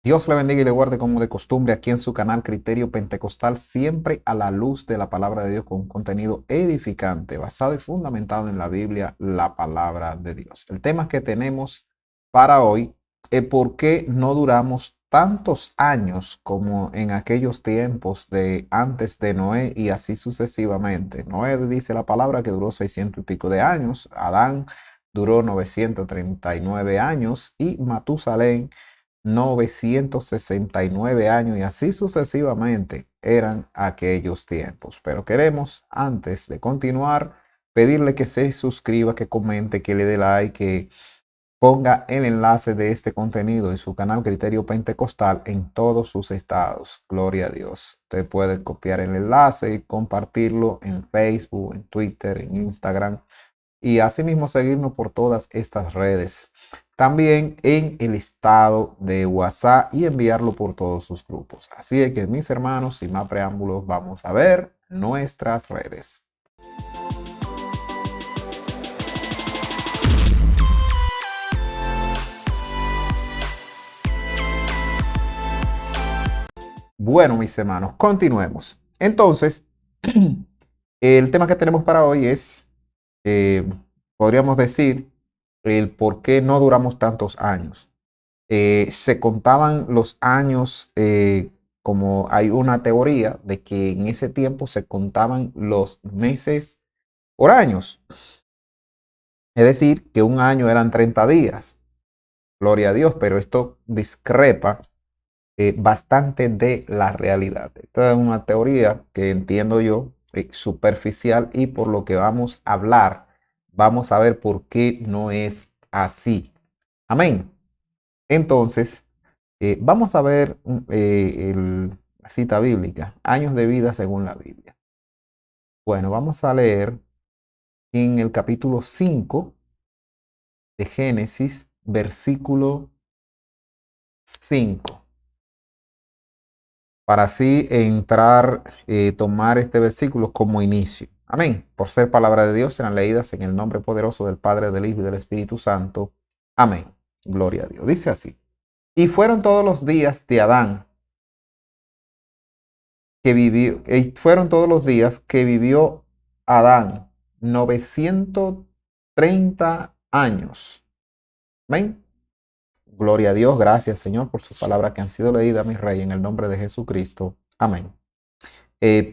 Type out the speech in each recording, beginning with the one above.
Dios le bendiga y le guarde como de costumbre aquí en su canal Criterio Pentecostal, siempre a la luz de la palabra de Dios con un contenido edificante, basado y fundamentado en la Biblia, la palabra de Dios. El tema que tenemos para hoy es por qué no duramos tantos años como en aquellos tiempos de antes de Noé y así sucesivamente. Noé dice la palabra que duró 600 y pico de años, Adán duró 939 años y Matusalén 969 años y así sucesivamente eran aquellos tiempos. Pero queremos, antes de continuar, pedirle que se suscriba, que comente, que le dé like, que ponga el enlace de este contenido en su canal Criterio Pentecostal en todos sus estados. Gloria a Dios. Usted puede copiar el enlace y compartirlo en Facebook, en Twitter, en Instagram y asimismo seguirnos por todas estas redes. También en el estado de WhatsApp y enviarlo por todos sus grupos. Así es que mis hermanos, sin más preámbulos, vamos a ver nuestras redes. Bueno, mis hermanos, continuemos. Entonces, el tema que tenemos para hoy es, eh, podríamos decir, el por qué no duramos tantos años. Se contaban los años, como hay una teoría de que en ese tiempo se contaban los meses por años. Es decir, que un año eran 30 días. Gloria a Dios, pero esto discrepa bastante de la realidad. Esta es una teoría que entiendo yo superficial y por lo que vamos a hablar, vamos a ver por qué no es así. Amén. Entonces, vamos a ver la cita bíblica, años de vida según la Biblia. Bueno, vamos a leer en el capítulo 5 de Génesis, versículo 5. Para así entrar, tomar este versículo como inicio. Amén. Por ser palabra de Dios, serán leídas en el nombre poderoso del Padre, del Hijo y del Espíritu Santo. Amén. Gloria a Dios. Dice así. Y fueron todos los días de Adán que vivió, fueron todos los días que vivió Adán, 930 años. Amén. Gloria a Dios, gracias Señor por sus palabras que han sido leídas, mi Rey, en el nombre de Jesucristo. Amén.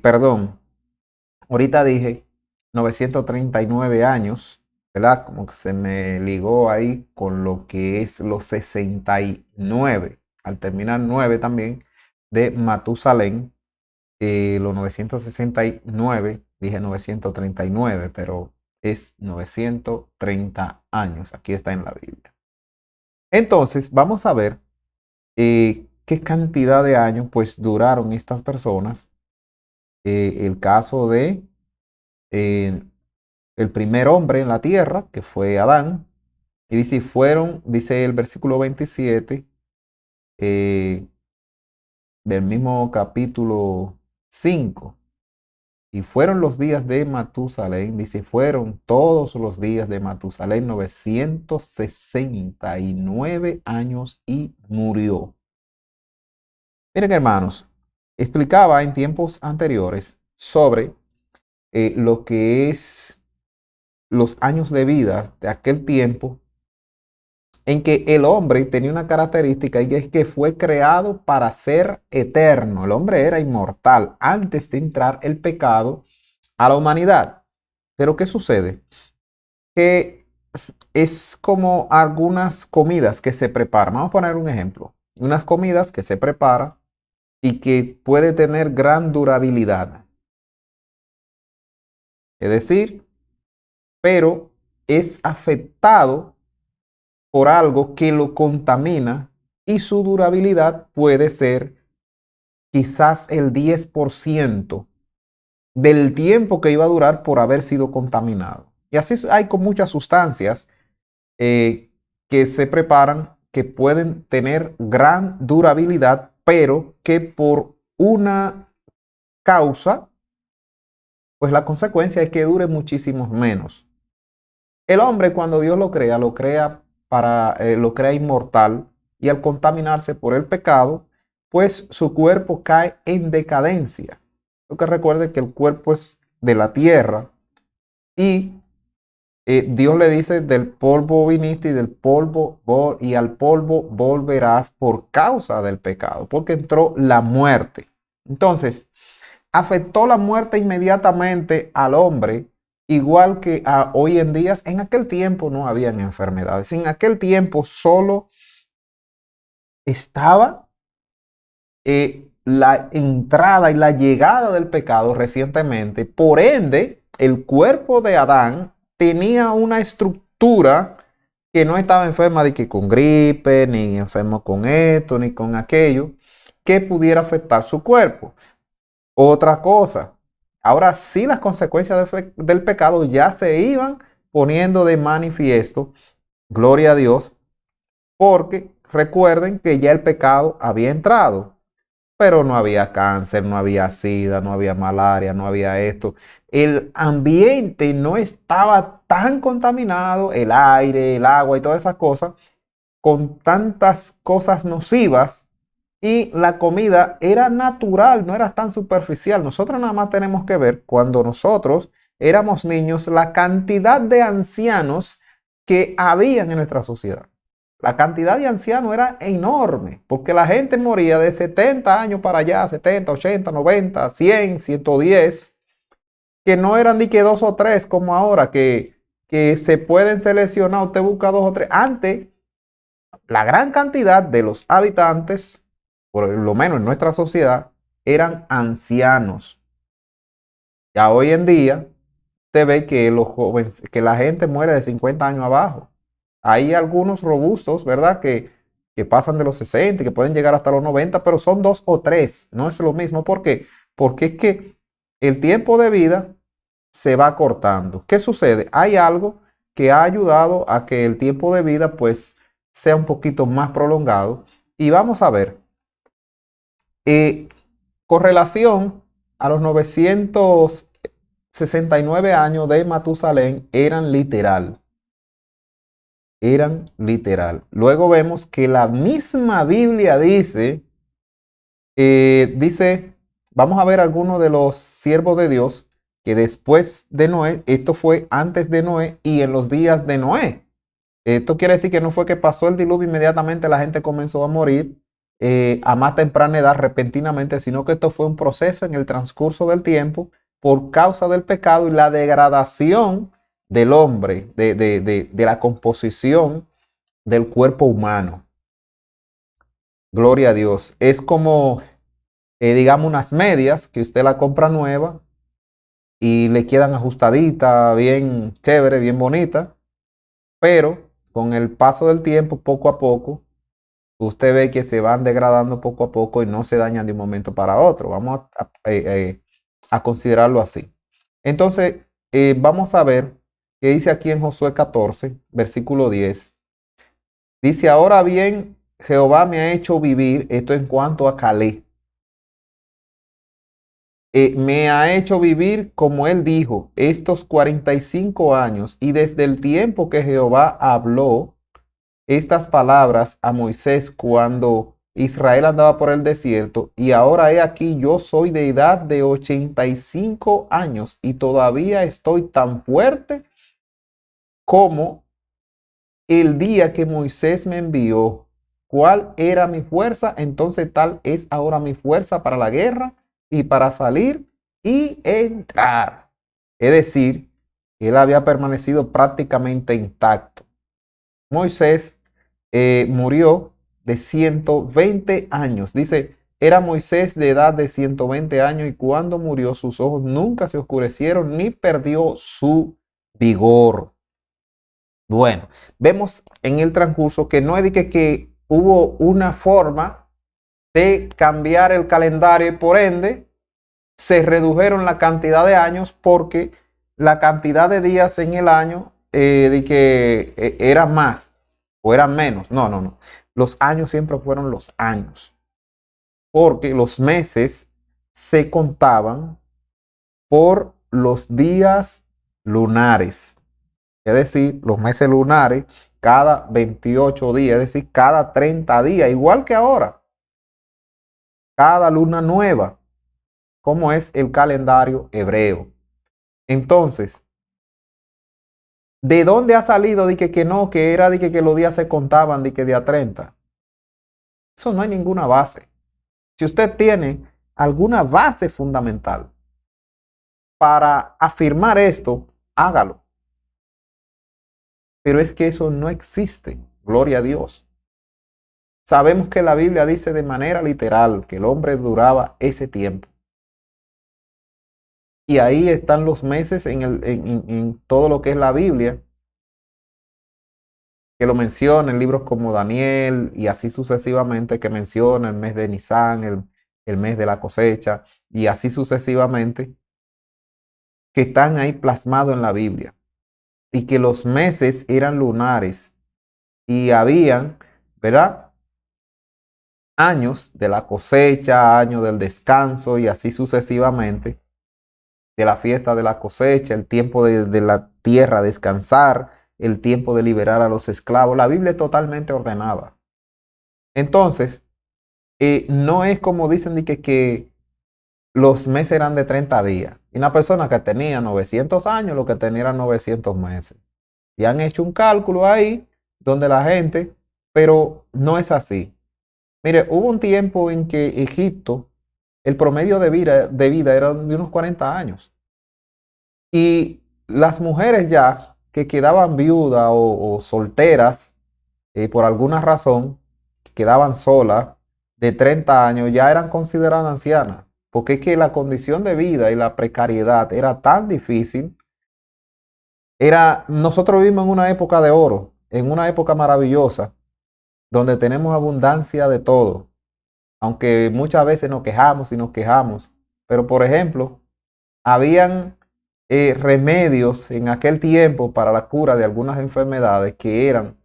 Perdón, ahorita dije 939 años, ¿verdad? Como que se me ligó ahí con lo que es los 69, al terminar 9 también, de Matusalén. Los 969, dije 939, pero es 930 años. Aquí está en la Biblia. Entonces, vamos a ver qué cantidad de años pues duraron estas personas. El caso de eh, el primer hombre en la tierra, que fue Adán. Y dice, fueron, dice el versículo 27 eh, del mismo capítulo 5. Y fueron los días de Matusalén, dice, fueron todos los días de Matusalén 969 años y murió. Miren, hermanos, explicaba en tiempos anteriores sobre lo que es los años de vida de aquel tiempo en que el hombre tenía una característica y es que fue creado para ser eterno. El hombre era inmortal antes de entrar el pecado a la humanidad. Pero ¿qué sucede? Que es como algunas comidas que se preparan. Vamos a poner un ejemplo. Unas comidas que se preparan y que puede tener gran durabilidad. Es decir, pero es afectado por algo que lo contamina y su durabilidad puede ser quizás el 10% del tiempo que iba a durar por haber sido contaminado. Y así hay con muchas sustancias que se preparan que pueden tener gran durabilidad, pero que por una causa, pues la consecuencia es que dure muchísimo menos. El hombre cuando Dios lo crea para, lo crea inmortal y al contaminarse por el pecado, pues su cuerpo cae en decadencia. Lo que recuerde que el cuerpo es de la tierra y Dios le dice, del polvo viniste y del polvo y al polvo volverás por causa del pecado, porque entró la muerte. Entonces, afectó la muerte inmediatamente al hombre, igual que hoy en día. En aquel tiempo no habían enfermedades. En aquel tiempo solo estaba la entrada y la llegada del pecado recientemente. Por ende, el cuerpo de Adán tenía una estructura que no estaba enferma de que con gripe, ni enfermo con esto, ni con aquello, que pudiera afectar su cuerpo. Otra cosa, ahora sí las consecuencias del pecado ya se iban poniendo de manifiesto, gloria a Dios, porque recuerden que ya el pecado había entrado. Pero no había cáncer, no había sida, no había malaria, no había esto. El ambiente no estaba tan contaminado, el aire, el agua y todas esas cosas, con tantas cosas nocivas. Y la comida era natural, no era tan superficial. Nosotros nada más tenemos que ver cuando nosotros éramos niños la cantidad de ancianos que habían en nuestra sociedad. La cantidad de ancianos era enorme, porque la gente moría de 70 años para allá, 70, 80, 90, 100, 110, que no eran ni que dos o tres como ahora, que se pueden seleccionar, usted busca dos o tres. Antes, la gran cantidad de los habitantes, por lo menos en nuestra sociedad, eran ancianos. Ya hoy en día, usted ve que los jóvenes, que la gente muere de 50 años abajo. Hay algunos robustos, ¿verdad? Que pasan de los 60, que pueden llegar hasta los 90, pero son dos o tres. No es lo mismo. ¿Por qué? Porque es que el tiempo de vida se va cortando. ¿Qué sucede? Hay algo que ha ayudado a que el tiempo de vida pues sea un poquito más prolongado. Y vamos a ver, con relación a los 969 años de Matusalén, eran literal. Luego vemos que la misma Biblia dice, vamos a ver algunos de los siervos de Dios que después de Noé, esto fue antes de Noé y en los días de Noé. Esto quiere decir que no fue que pasó el diluvio inmediatamente la gente comenzó a morir a más temprana edad repentinamente, sino que esto fue un proceso en el transcurso del tiempo por causa del pecado y la degradación del hombre, de la composición del cuerpo humano. Gloria a Dios. Es como, digamos, unas medias que usted la compra nueva y le quedan ajustaditas, bien chévere, bien bonita, pero con el paso del tiempo, poco a poco, usted ve que se van degradando poco a poco y no se dañan de un momento para otro. Vamos a considerarlo así. Entonces, vamos a ver qué dice aquí en Josué 14, versículo 10. Dice, ahora bien, Jehová me ha hecho vivir, esto en cuanto a Caleb, me ha hecho vivir como él dijo, estos 45 años, y desde el tiempo que Jehová habló estas palabras a Moisés cuando Israel andaba por el desierto, y ahora he aquí, yo soy de edad de 85 años y todavía estoy tan fuerte como el día que Moisés me envió. ¿Cuál era mi fuerza? Entonces tal es ahora mi fuerza para la guerra y para salir y entrar. Es decir, él había permanecido prácticamente intacto. Moisés murió de 120 años. Dice, era Moisés de edad de 120 años y cuando murió sus ojos nunca se oscurecieron ni perdió su vigor. Bueno, vemos en el transcurso que no es de que hubo una forma de cambiar el calendario y por ende se redujeron la cantidad de años porque la cantidad de días en el año de que era más o eran menos. No, no, no. Los años siempre fueron los años porque los meses se contaban por los días lunares. Es decir, los meses lunares cada 28 días, es decir, cada 30 días, igual que ahora, cada luna nueva, como es el calendario hebreo. Entonces, ¿de dónde ha salido de que no, que era de que los días se contaban de que día 30? Eso no hay ninguna base. Si usted tiene alguna base fundamental para afirmar esto, hágalo. Pero es que eso no existe. Gloria a Dios. Sabemos que la Biblia dice de manera literal que el hombre duraba ese tiempo. Y ahí están los meses en todo lo que es la Biblia, que lo menciona en libros como Daniel y así sucesivamente, que menciona el mes de Nisan, el mes de la cosecha y así sucesivamente, que están ahí plasmados en la Biblia. Y que los meses eran lunares y habían, ¿verdad? Años de la cosecha, años del descanso y así sucesivamente, de la fiesta de la cosecha, el tiempo de la tierra descansar, el tiempo de liberar a los esclavos. La Biblia es totalmente ordenada. Entonces, no es como dicen que los meses eran de 30 días. Y una persona que tenía 900 años, lo que tenía eran 900 meses. Y han hecho un cálculo ahí donde la gente, pero no es así. Mire, hubo un tiempo en que Egipto, el promedio de vida era de unos 40 años. Y las mujeres ya que quedaban viudas o solteras, por alguna razón, que quedaban solas de 30 años, ya eran consideradas ancianas. Porque es que la condición de vida y la precariedad era tan difícil. Nosotros vivimos en una época de oro, en una época maravillosa, donde tenemos abundancia de todo, aunque muchas veces nos quejamos y nos quejamos. Pero, por ejemplo, habían remedios en aquel tiempo para la cura de algunas enfermedades que eran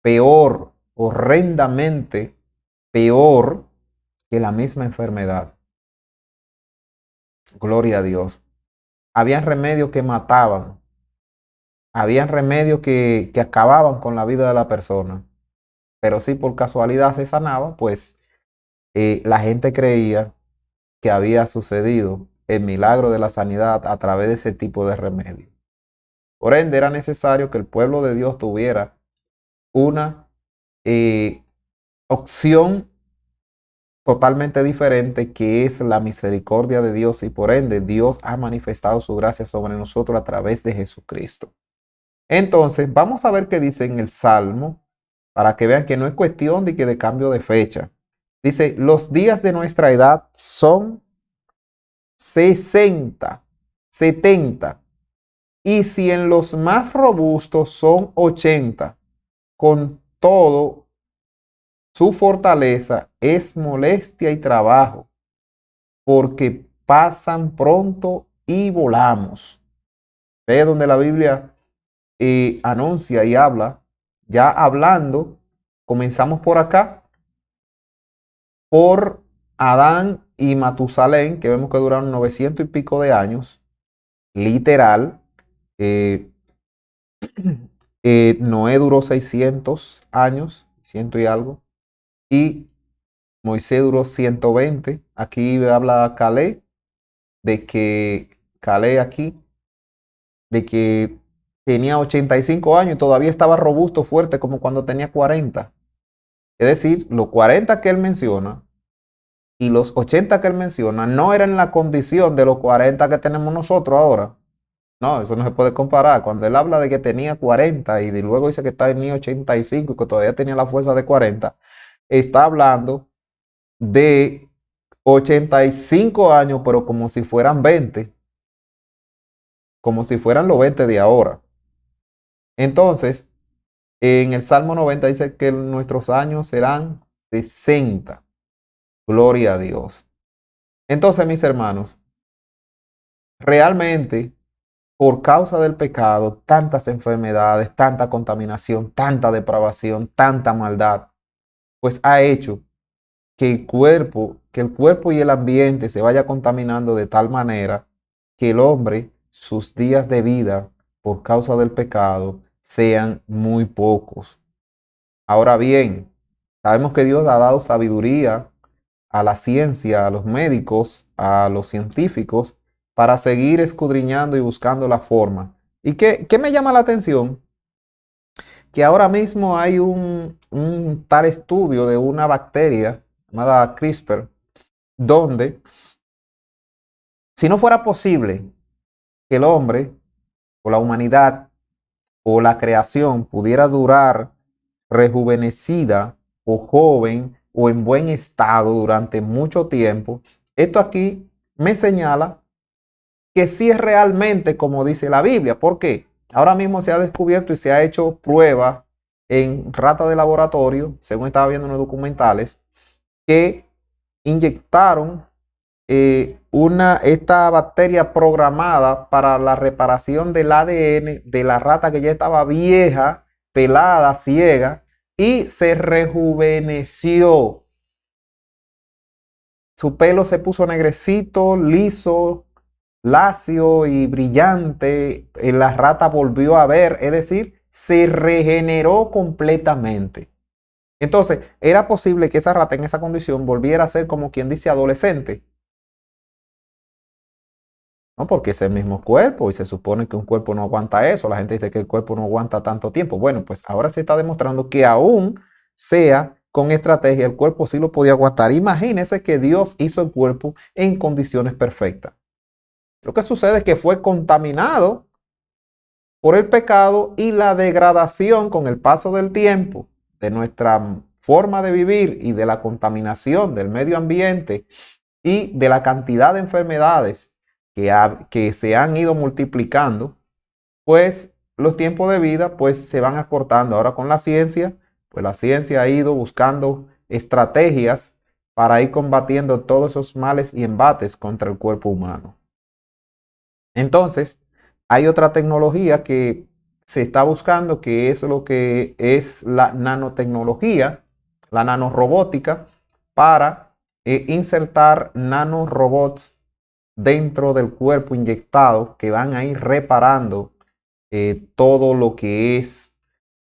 peor, horrendamente peor que la misma enfermedad. Gloria a Dios. Habían remedios que mataban, habían remedios que acababan con la vida de la persona. Pero si por casualidad se sanaba, pues la gente creía que había sucedido el milagro de la sanidad a través de ese tipo de remedio. Por ende, era necesario que el pueblo de Dios tuviera una opción totalmente diferente, que es la misericordia de Dios, y por ende Dios ha manifestado su gracia sobre nosotros a través de Jesucristo. Entonces, vamos a ver qué dice en el Salmo, para que vean que no es cuestión de cambio de fecha. Dice, los días de nuestra edad son 60, 70, y si en los más robustos son 80, con todo su fortaleza es molestia y trabajo, porque pasan pronto y volamos. Ve donde la Biblia anuncia y habla, ya hablando, comenzamos por acá, por Adán y Matusalén, que vemos que duraron 900 y pico de años, literal. eh, Noé duró 600 años, ciento y algo, y Moisés duró 120. Aquí habla Caleb, de que Caleb aquí, de que tenía 85 años y todavía estaba robusto, fuerte, como cuando tenía 40. Es decir, los 40 que él menciona y los 80 que él menciona no eran la condición de los 40 que tenemos nosotros ahora. No, eso no se puede comparar. Cuando él habla de que tenía 40 y luego dice que tenía 85 y que todavía tenía la fuerza de 40, está hablando de 85 años, pero como si fueran 20, como si fueran los 20 de ahora. Entonces, en el Salmo 90 dice que nuestros años serán 60. Gloria a Dios. Entonces, mis hermanos, realmente, por causa del pecado, tantas enfermedades, tanta contaminación, tanta depravación, tanta maldad, pues ha hecho que el cuerpo y el ambiente se vaya contaminando de tal manera que el hombre, sus días de vida por causa del pecado sean muy pocos. Ahora bien, sabemos que Dios ha dado sabiduría a la ciencia, a los médicos, a los científicos, para seguir escudriñando y buscando la forma. ¿Y qué me llama la atención? Que ahora mismo hay un tal estudio de una bacteria llamada CRISPR, donde si no fuera posible que el hombre o la humanidad o la creación pudiera durar rejuvenecida o joven o en buen estado durante mucho tiempo, esto aquí me señala que sí es realmente como dice la Biblia. ¿Por qué? Ahora mismo se ha descubierto y se ha hecho prueba en ratas de laboratorio, según estaba viendo en los documentales, que inyectaron esta bacteria programada para la reparación del ADN de la rata que ya estaba vieja, pelada, ciega, y se rejuveneció. Su pelo se puso negrecito, liso, lacio y brillante. La rata volvió a ver, es decir, se regeneró completamente. Entonces, era posible que esa rata en esa condición volviera a ser, como quien dice, adolescente. No, porque es el mismo cuerpo y se supone que un cuerpo no aguanta eso. La gente dice que el cuerpo no aguanta tanto tiempo. Bueno, pues ahora se está demostrando que aún sea con estrategia, el cuerpo sí lo podía aguantar. Imagínense que Dios hizo el cuerpo en condiciones perfectas. Lo que sucede es que fue contaminado por el pecado y la degradación con el paso del tiempo de nuestra forma de vivir y de la contaminación del medio ambiente y de la cantidad de enfermedades que se han ido multiplicando, pues los tiempos de vida pues se van acortando. Ahora con la ciencia, pues la ciencia ha ido buscando estrategias para ir combatiendo todos esos males y embates contra el cuerpo humano. Entonces, hay otra tecnología que se está buscando, que es lo que es la nanotecnología, la nanorobótica, para insertar nanorobots dentro del cuerpo inyectado que van a ir reparando todo lo que es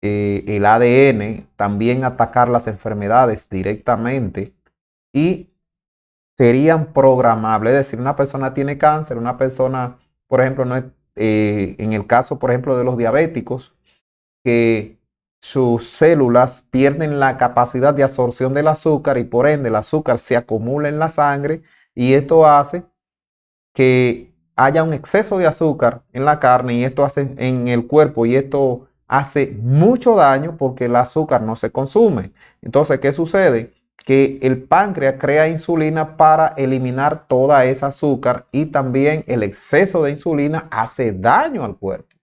el ADN, también atacar las enfermedades directamente y serían programables. Es decir, una persona tiene cáncer, una persona, por ejemplo, no es, en el caso, por ejemplo, de los diabéticos, que sus células pierden la capacidad de absorción del azúcar y por ende el azúcar se acumula en la sangre y esto hace que haya un exceso de azúcar en la carne y esto hace en el cuerpo y esto hace mucho daño porque el azúcar no se consume. Entonces, ¿qué sucede? Que el páncreas crea insulina para eliminar toda esa azúcar y también el exceso de insulina hace daño al cuerpo.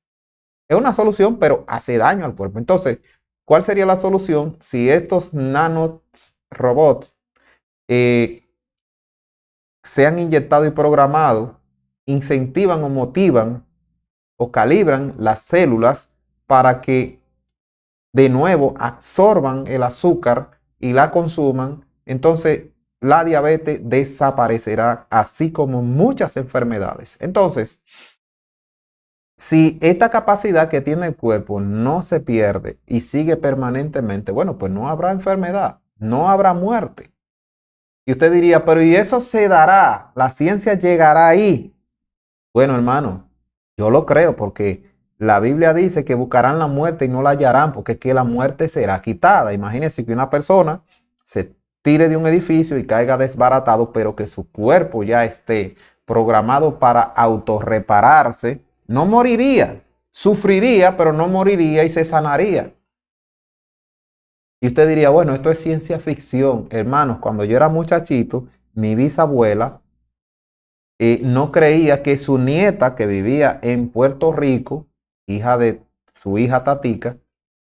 Es una solución, pero hace daño al cuerpo. Entonces, ¿cuál sería la solución si estos nanorobots se han inyectado y programado, incentivan o motivan o calibran las células para que de nuevo absorban el azúcar y la consuman? Entonces la diabetes desaparecerá, así como muchas enfermedades. Entonces, si esta capacidad que tiene el cuerpo no se pierde y sigue permanentemente, bueno, pues no habrá enfermedad, no habrá muerte. Y usted diría, pero ¿y eso se dará? ¿La ciencia llegará ahí? Bueno, hermano, yo lo creo porque la Biblia dice que buscarán la muerte y no la hallarán porque es que la muerte será quitada. Imagínense que una persona se tire de un edificio y caiga desbaratado, pero que su cuerpo ya esté programado para autorrepararse, no moriría, sufriría, pero no moriría y se sanaría. Y usted diría, bueno, esto es ciencia ficción. Hermanos, cuando yo era muchachito, mi bisabuela no creía que su nieta que vivía en Puerto Rico, hija de su hija Tatica,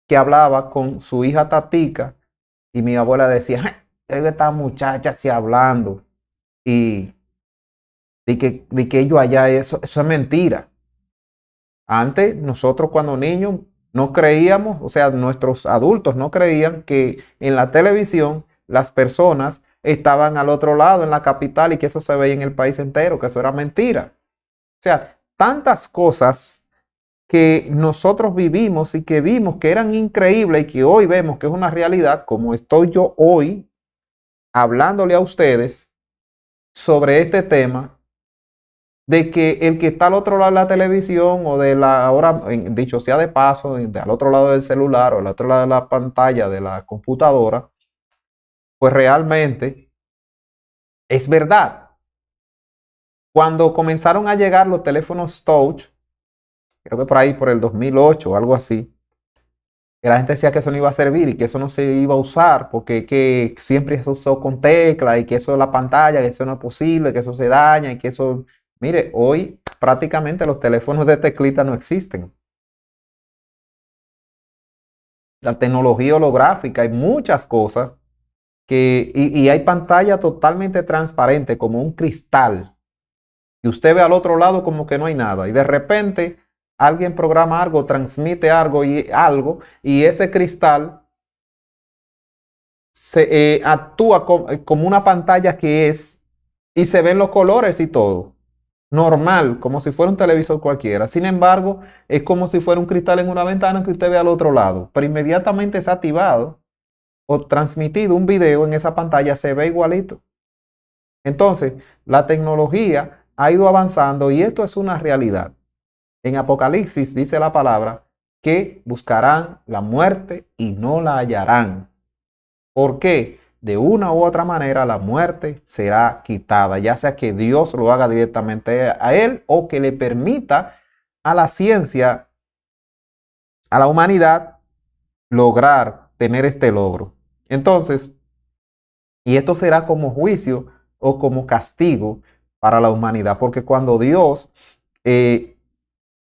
que hablaba con su hija Tatica, y mi abuela decía, esta muchacha así hablando, y de que ellos allá, eso es mentira. Antes, nosotros cuando niños no creíamos, o sea, nuestros adultos no creían que en la televisión las personas estaban al otro lado, en la capital, y que eso se veía en el país entero, que eso era mentira. O sea, tantas cosas que nosotros vivimos y que vimos que eran increíbles y que hoy vemos que es una realidad, como estoy yo hoy hablándole a ustedes sobre este tema, de que el que está al otro lado de la televisión o de la, ahora, dicho sea de paso, al otro lado del celular o al otro lado de la pantalla de la computadora, pues realmente es verdad. Cuando comenzaron a llegar los teléfonos touch, creo que por ahí por el 2008 o algo así, que la gente decía que eso no iba a servir y que eso no se iba a usar porque que siempre se usó con tecla y que eso es la pantalla, que eso no es posible, que eso se daña y que eso... Mire, hoy prácticamente los teléfonos de teclita no existen. La tecnología holográfica, hay muchas cosas y hay pantalla totalmente transparente como un cristal y usted ve al otro lado como que no hay nada y de repente alguien programa algo, transmite algo y ese cristal se actúa como una pantalla que es y se ven los colores y todo. Normal, como si fuera un televisor cualquiera. Sin embargo, es como si fuera un cristal en una ventana que usted ve al otro lado. Pero inmediatamente es activado o transmitido un video en esa pantalla, se ve igualito. Entonces, la tecnología ha ido avanzando y esto es una realidad. En Apocalipsis dice la palabra que buscarán la muerte y no la hallarán. ¿Por qué? De una u otra manera la muerte será quitada, ya sea que Dios lo haga directamente a él o que le permita a la ciencia, a la humanidad, lograr tener este logro. Entonces, y esto será como juicio o como castigo para la humanidad, porque cuando Dios eh,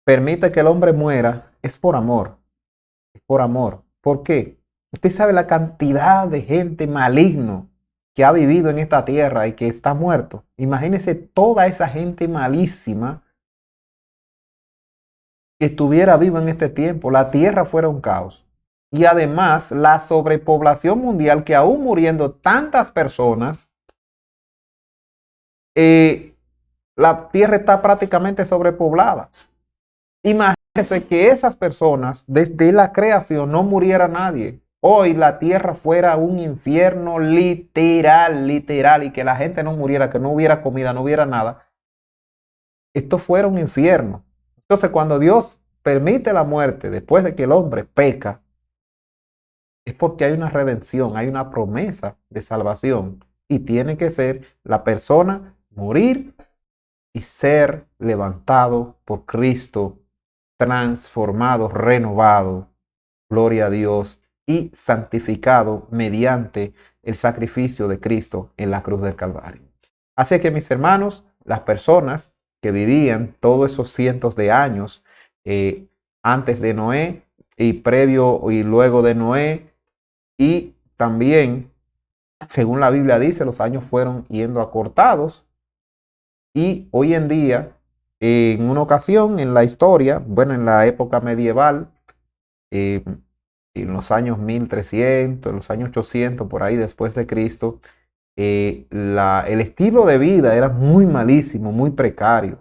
permite que el hombre muera, es por amor, es por amor. ¿Por qué? Usted sabe la cantidad de gente maligno que ha vivido en esta tierra y que está muerto. Imagínese toda esa gente malísima que estuviera viva en este tiempo. La tierra fuera un caos. Y además la sobrepoblación mundial, que aún muriendo tantas personas, la tierra está prácticamente sobrepoblada. Imagínense que esas personas, desde la creación, no muriera nadie. Hoy la tierra fuera un infierno literal, literal, y que la gente no muriera, que no hubiera comida, no hubiera nada. Esto fuera un infierno. Entonces, cuando Dios permite la muerte después de que el hombre peca, es porque hay una redención, hay una promesa de salvación. Y tiene que ser la persona morir y ser levantado por Cristo, transformado, renovado, gloria a Dios, y santificado mediante el sacrificio de Cristo en la cruz del Calvario. Así que mis hermanos, las personas que vivían todos esos cientos de años antes de Noé y previo y luego de Noé, y también, según la Biblia dice, los años fueron yendo acortados y hoy en día, en una ocasión en la historia, bueno, en la época medieval, eh, en los años 1300, en los años 800, por ahí después de Cristo, el estilo de vida era muy malísimo, muy precario.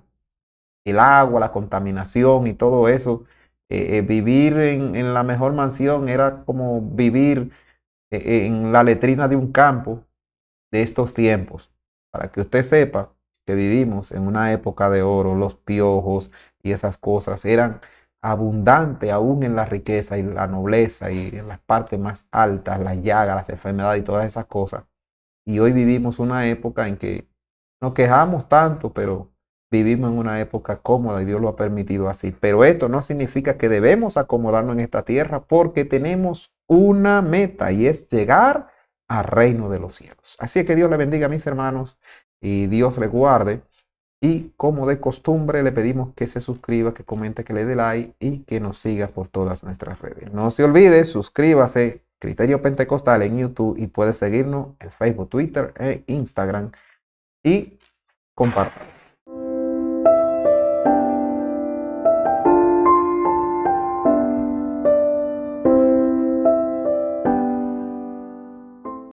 El agua, la contaminación y todo eso. Vivir en la mejor mansión era como vivir en la letrina de un campo de estos tiempos. Para que usted sepa que vivimos en una época de oro, los piojos y esas cosas eran abundantes aún en la riqueza y la nobleza y en las partes más altas, las llagas, las enfermedades y todas esas cosas. Y hoy vivimos una época en que nos quejamos tanto, pero vivimos en una época cómoda y Dios lo ha permitido así. Pero esto no significa que debemos acomodarnos en esta tierra porque tenemos una meta y es llegar al reino de los cielos. Así que Dios le bendiga a mis hermanos y Dios le guarde. Y como de costumbre le pedimos que se suscriba, que comente, que le dé like y que nos siga por todas nuestras redes. No se olvide, suscríbase, Criterio Pentecostal en YouTube y puede seguirnos en Facebook, Twitter e Instagram y compartir.